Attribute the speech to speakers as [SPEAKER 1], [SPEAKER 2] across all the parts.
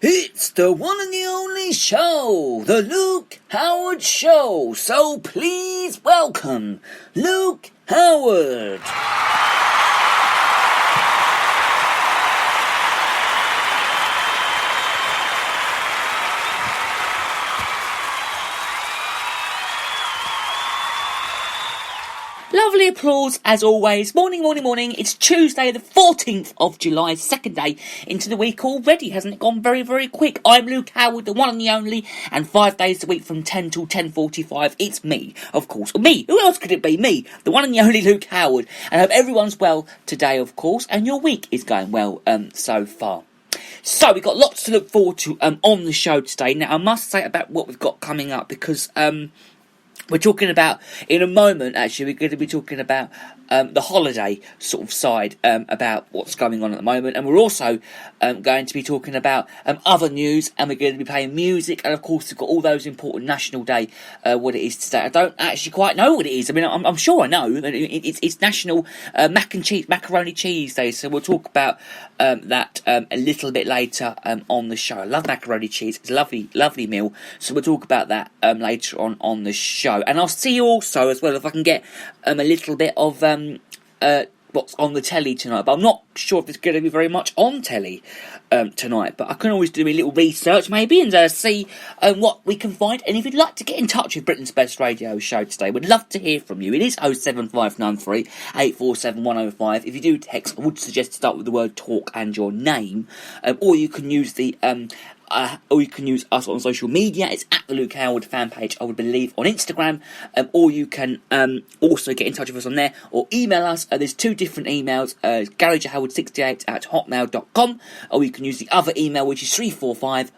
[SPEAKER 1] It's the one and the only show, the Luke Howard Show. So please welcome Luke Howard. Lovely applause as always. Morning. It's Tuesday the 14th of July, second day into the week already. Hasn't it gone very, very quick? I'm Luke Howard, the one and the only, and 5 days a week from 10 till 10:45. It's me, of course. Me. Who else could it be? Me, the one and the only Luke Howard. And I hope everyone's well today, of course, and your week is going well so far. So we've got lots to look forward to on the show today. Now I must say about what we've got coming up because we're talking about, in a moment actually, we're going to be talking about the holiday sort of side about what's going on at the moment, and we're also going to be talking about other news, and we're going to be playing music, and of course we've got all those important National Day, what it is today. I don't actually quite know what it is. I mean, I'm sure I know. It's National Macaroni Cheese Day, so we'll talk about that a little bit later on the show. I love macaroni cheese. It's a lovely meal, so we'll talk about that later on the show. And I'll see also as well if I can get a little bit of what's on the telly tonight, but I'm not sure if there's going to be very much on telly tonight, but I can always do a little research maybe and see what we can find. And if you'd like to get in touch with Britain's Best Radio Show today, we'd love to hear from you. It is 07593 847 105. If you do text, I would suggest to start with the word talk and your name, or you can use the or you can use us on social media. It's at the Luke Howard fan page, I would believe, on Instagram, or you can also get in touch with us on there, or email us. There's two different emails, garagehoward68@hotmail.com, or you can use the other email, which is 345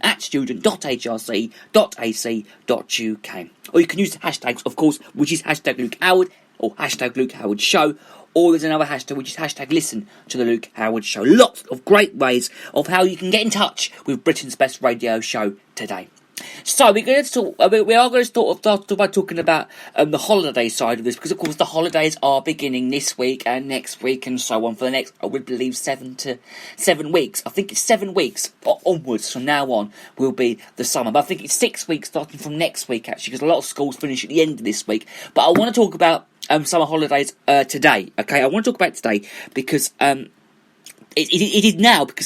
[SPEAKER 1] at student.hrc.ac.uk. Or you can use the hashtags, of course, which is hashtag Luke Howard, or hashtag Luke Howard Show, or there's another hashtag, which is hashtag listen to the Luke Howard Show. Lots of great ways of how you can get in touch with Britain's Best Radio Show today. So we are going to start by talking about the holiday side of this, because of course the holidays are beginning this week and next week and so on for the next, I would believe, 7 weeks. I think it's 7 weeks onwards from now on will be the summer, but I think it's 6 weeks starting from next week actually, because a lot of schools finish at the end of this week. But I want to talk about summer holidays today. Okay, I want to talk about it today because it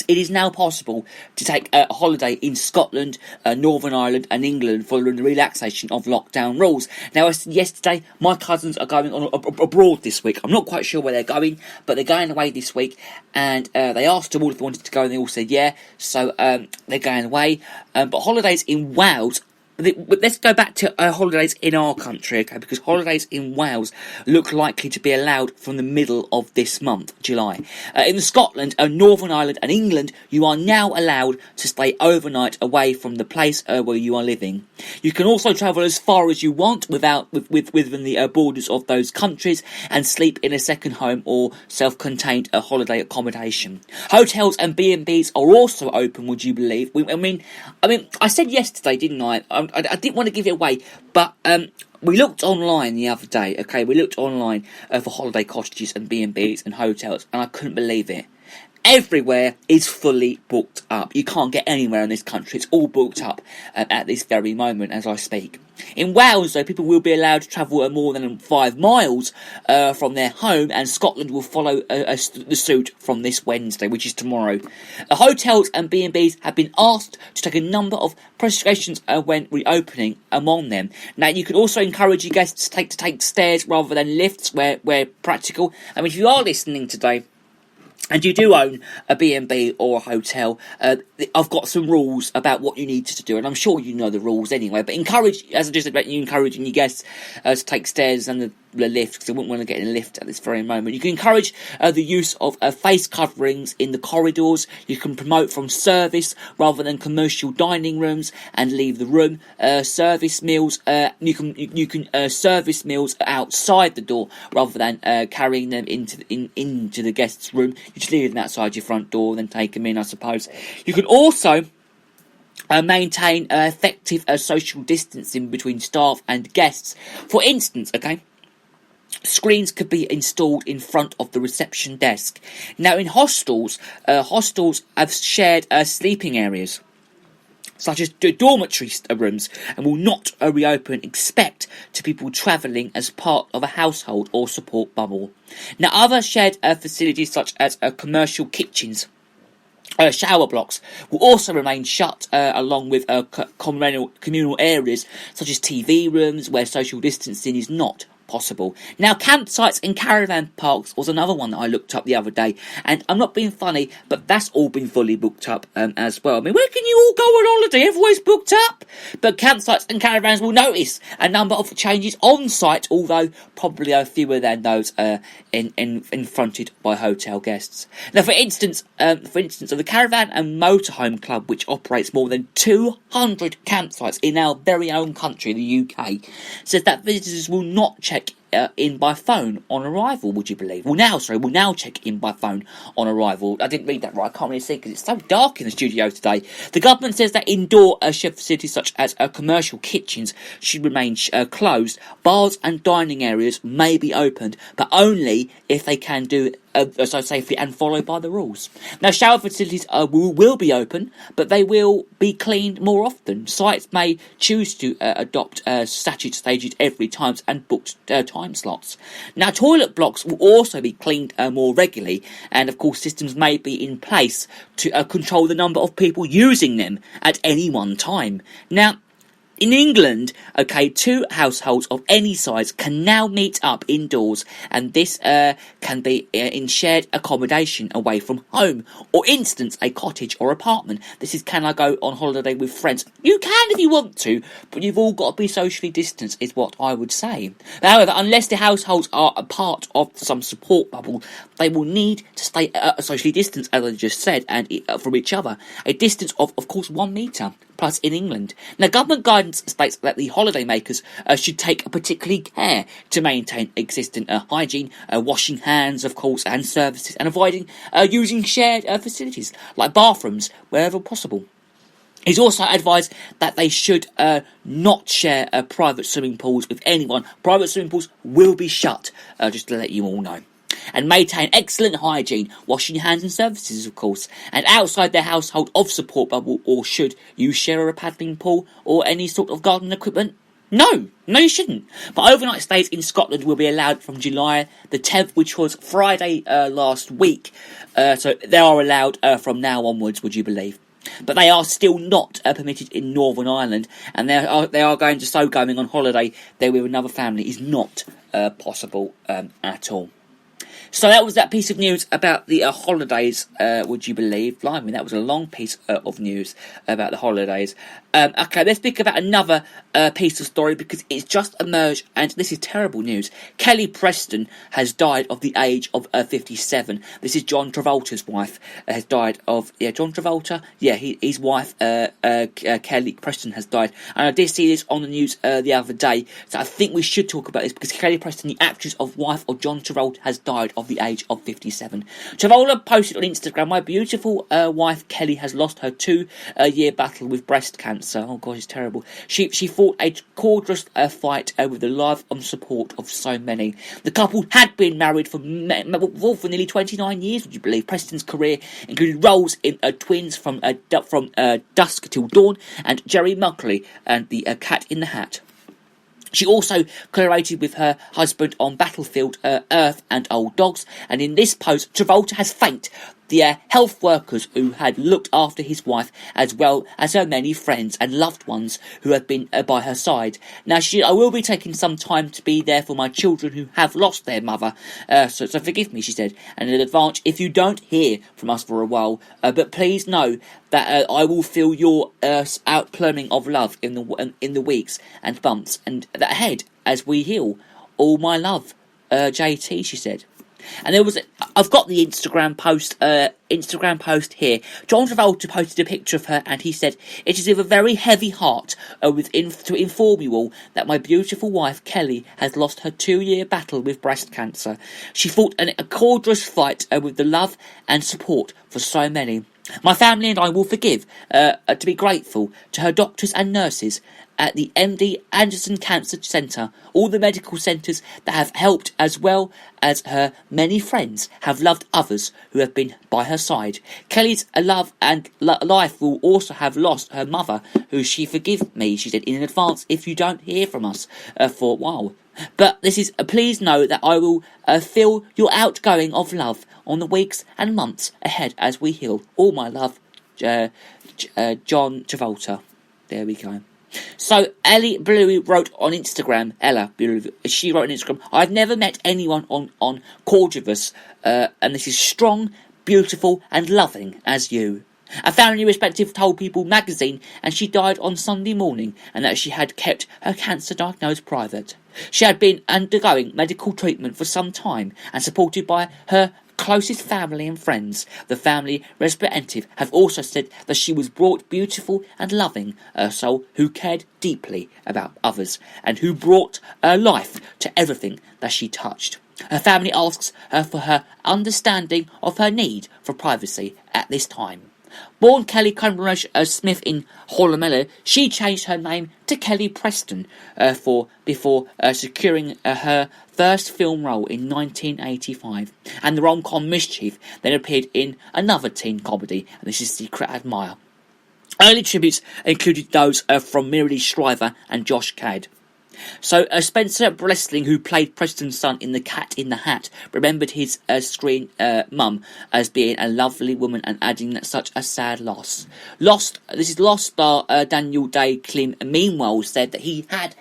[SPEAKER 1] is now possible to take a holiday in Scotland, Northern Ireland and England following the relaxation of lockdown rules. Now, as yesterday, my cousins are going on abroad this week. I'm not quite sure where they're going, but they're going away this week, and they asked them all if they wanted to go, and they all said yeah, so they're going away. But holidays in Wales, let's go back to holidays in our country, okay, because holidays in Wales look likely to be allowed from the middle of this month, July. In Scotland, Northern Ireland and England, you are now allowed to stay overnight away from the place where you are living. You can also travel as far as you want within the borders of those countries and sleep in a second home or self-contained holiday accommodation. Hotels and B&Bs are also open, would you believe? I mean, I said yesterday, didn't I? I didn't want to give it away, but we looked online the other day, okay? We looked online for holiday cottages and B&Bs and hotels, and I couldn't believe it. Everywhere is fully booked up. You can't get anywhere in this country. It's all booked up at this very moment as I speak. In Wales, though, people will be allowed to travel more than 5 miles from their home, and Scotland will follow the suit from this Wednesday, which is tomorrow. Hotels and B&Bs have been asked to take a number of precautions when reopening among them. Now, you can also encourage your guests to take stairs rather than lifts where practical. I mean, if you are listening today, and you do own a B&B or a hotel, I've got some rules about what you need to do, and I'm sure you know the rules anyway, but encourage, as I just said about you encouraging your guests to take stairs and the lift, because they wouldn't want to get in a lift at this very moment. You can encourage the use of face coverings in the corridors. You can promote from service rather than commercial dining rooms and leave the room. Service meals, you can service meals outside the door rather than carrying them into the guest's room. You just leave them outside your front door, then take them in, I suppose. You can also maintain effective social distancing between staff and guests. For instance, okay, Screens could be installed in front of the reception desk. Now, in hostels, hostels have shared sleeping areas, such as dormitory rooms, and will not reopen except to people travelling as part of a household or support bubble. Now, other shared facilities, such as commercial kitchens, shower blocks, will also remain shut, along with communal areas such as TV rooms where social distancing is not possible. Now, campsites and caravan parks was another one that I looked up the other day, and I'm not being funny, but that's all been fully booked up as well. I mean, where can you all go on holiday? Everywhere's booked up. But campsites and caravans will notice a number of changes on site, although probably fewer than those fronted by hotel guests. Now, for instance, the Caravan and Motorhome Club, which operates more than 200 campsites in our very own country, the UK, says that visitors will not check in by phone on arrival, would you believe? Will now check in by phone on arrival. I didn't read that right, I can't really see because it's so dark in the studio today. The government says that indoor shared facilities such as commercial kitchens should remain closed. Bars and dining areas may be opened, but only if they can do so safely and followed by the rules. Now, shower facilities will be open, but they will be cleaned more often. Sites may choose to adopt statute stages every time and booked time slots. Now, toilet blocks will also be cleaned more regularly, and of course systems may be in place to control the number of people using them at any one time. Now, in England, two households of any size can now meet up indoors, and this can be in shared accommodation away from home, or instance, a cottage or apartment. This is, can I go on holiday with friends? You can if you want to, but you've all got to be socially distanced, is what I would say. However, unless the households are a part of some support bubble, they will need to stay socially distanced, as I just said, and from each other. A distance of course, 1 metre. Plus in England. Now, government guidance states that the holidaymakers should take particularly care to maintain existing hygiene, washing hands, of course, and services, and avoiding using shared facilities like bathrooms wherever possible. He's also advised that they should not share private swimming pools with anyone. Private swimming pools will be shut, just to let you all know. And maintain excellent hygiene, washing your hands and services, of course, and outside their household of support bubble, or should you share a paddling pool or any sort of garden equipment? No, you shouldn't. But overnight stays in Scotland will be allowed from July the 10th, which was Friday last week. So they are allowed from now onwards, would you believe? But they are still not permitted in Northern Ireland, and they are going on holiday there with another family is not possible at all. So that was that piece of news about the holidays, would you believe? Blimey, that was a long piece of news about the holidays. Okay, let's speak about another piece of story because it's just emerged, and this is terrible news. Kelly Preston has died of the age of 57. This is John Travolta's wife, has died of... Yeah, John Travolta? Yeah, his wife, Kelly Preston, has died. And I did see this on the news the other day, so I think we should talk about this because Kelly Preston, the actress of wife of John Travolta, has died of the age of 57. Travolta posted on Instagram, "My beautiful wife Kelly has lost her 2-year battle with breast cancer." Oh gosh, it's terrible. She fought a courageous fight with the love and support of so many. The couple had been married for nearly 29 years, would you believe? Preston's career included roles in Twins from Dusk Till Dawn and Jerry Muckley and the Cat in the Hat. She also collaborated with her husband on Battlefield Earth and Old Dogs, and in this post, Travolta has thanked the health workers who had looked after his wife, as well as her many friends and loved ones who have been by her side. Now, I will be taking some time to be there for my children who have lost their mother, so forgive me, she said, and in advance if you don't hear from us for a while, but please know that I will feel your outpouring of love in the weeks and months and that ahead as we heal. All my love, JT, she said. And I've got the Instagram post here. John Travolta posted a picture of her, and he said, "It is with a very heavy heart to inform you all that my beautiful wife Kelly has lost her 2-year battle with breast cancer. She fought a courageous fight with the love and support for so many. My family and I will forgive to be grateful to her doctors and nurses at the MD Anderson Cancer Centre. All the medical centres that have helped, as well as her many friends, have loved others who have been by her side. Kelly's love and life will also have lost her mother, who she forgive me, she said, in advance if you don't hear from us for a while. But this is, please know that I will feel your outgoing of love on the weeks and months ahead as we heal. All my love, John Travolta. There we go. So Ellie Bluey wrote on Instagram, she wrote on Instagram, I've never met anyone on Cordovus, and this is strong, beautiful and loving as you. A family respective told People magazine, and she died on Sunday morning, and that she had kept her cancer diagnosis private. She had been undergoing medical treatment for some time and supported by her closest family and friends. The family representative have also said that she was brought beautiful and loving, a soul who cared deeply about others and who brought life to everything that she touched. Her family asks her for her understanding of her need for privacy at this time. Born Kelly Cumberbatch Smith in Hollamella, she changed her name to Kelly Preston before securing her first film role in 1985, and the rom-com Mischief then appeared in another teen comedy, and this is Secret Admirer. Early tributes included those from Mary Shriver and Josh Gad. So Spencer Breslin, who played Preston's son in The Cat in the Hat, remembered his screen mum as being a lovely woman and adding that such a sad loss. Lost star Daniel Day-Kim meanwhile said that he had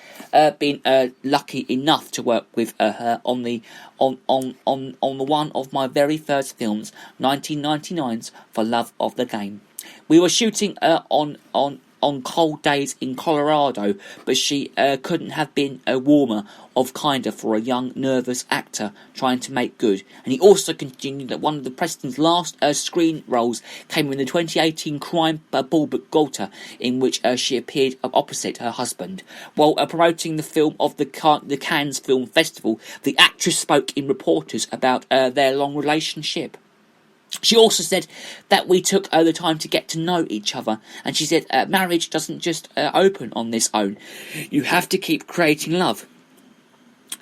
[SPEAKER 1] been lucky enough to work with her on the one of my very first films, 1999's For Love of the Game. We were shooting on cold days in Colorado, but she couldn't have been warmer of kinder for a young, nervous actor trying to make good. And he also continued that one of the Preston's last screen roles came in the 2018 crime Bulbert Golter, in which she appeared opposite her husband. While promoting the film of the Cannes Film Festival, the actress spoke in reporters about their long relationship. She also said that we took the time to get to know each other, and she said marriage doesn't just open on this own. You have to keep creating love.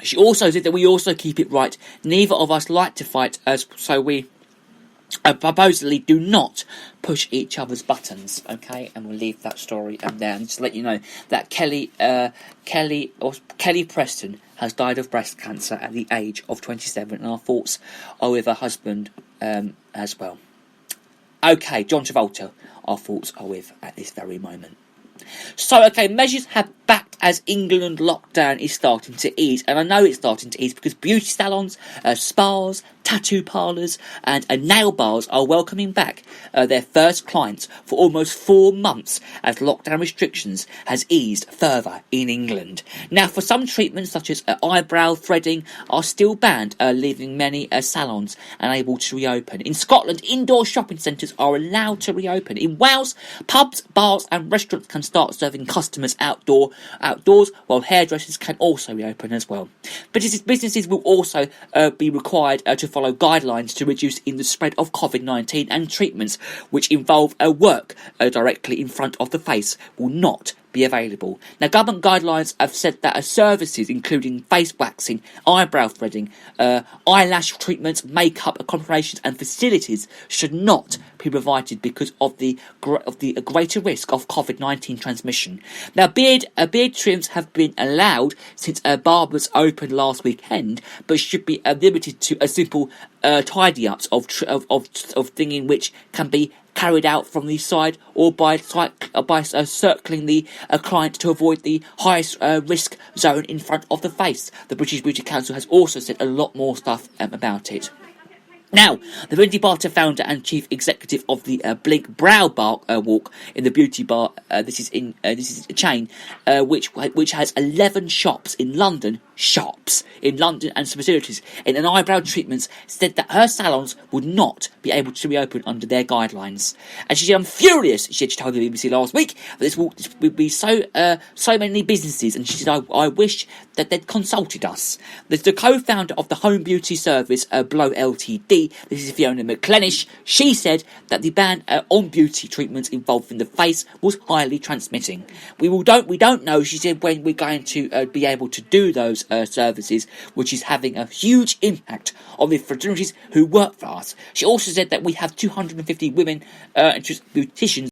[SPEAKER 1] She also said that we also keep it right. Neither of us like to fight, so we supposedly do not push each other's buttons. Okay, and we'll leave that story there, and just to let you know that Kelly Preston has died of breast cancer at the age of 27, and our thoughts are with her husband as well. Okay, John Travolta, our thoughts are with at this very moment. So, okay, measures have backed as England lockdown is starting to ease, and I know it's starting to ease because beauty salons, spas, tattoo parlours and nail bars are welcoming back their first clients for almost 4 months as lockdown restrictions has eased further in England. Now, for some treatments such as eyebrow threading are still banned, leaving many salons unable to reopen. In Scotland, indoor shopping centres are allowed to reopen. In Wales, pubs, bars and restaurants can start serving customers outdoors, while hairdressers can also reopen as well. But businesses will also be required to follow guidelines to reduce the spread of COVID-19, and treatments which involve work directly in front of the face will not be available. Now, government guidelines have said that services including face waxing, eyebrow threading, eyelash treatments, makeup accommodations and facilities should not be provided because of the greater risk of COVID-19 transmission. Now, beard trims have been allowed since barbers opened last weekend, but should be limited to a simple tidy-ups of thinging which can be carried out from the side or by circling the client to avoid the highest risk zone in front of the face. The British Beauty Council has also said a lot more stuff about it. Now, the Wendy Barter, founder and chief executive of the Blink Brow Bar Walk in the beauty bar, this is a chain which has 11 shops in London, shops in London and some facilities in an eyebrow treatments said that her salons would not be able to reopen under their guidelines. And she said, "I'm furious," she told the BBC last week, "that this will be so many businesses," and she said, I wish that they'd consulted us. There's the co-founder of the home beauty service, Blow Ltd, this is Fiona McClenish. She said that the ban on beauty treatments involving the face was highly transmitting. We don't know, she said, when we're going to be able to do those services, which is having a huge impact on the fraternities who work for us. She also said that we have 250 women beauticians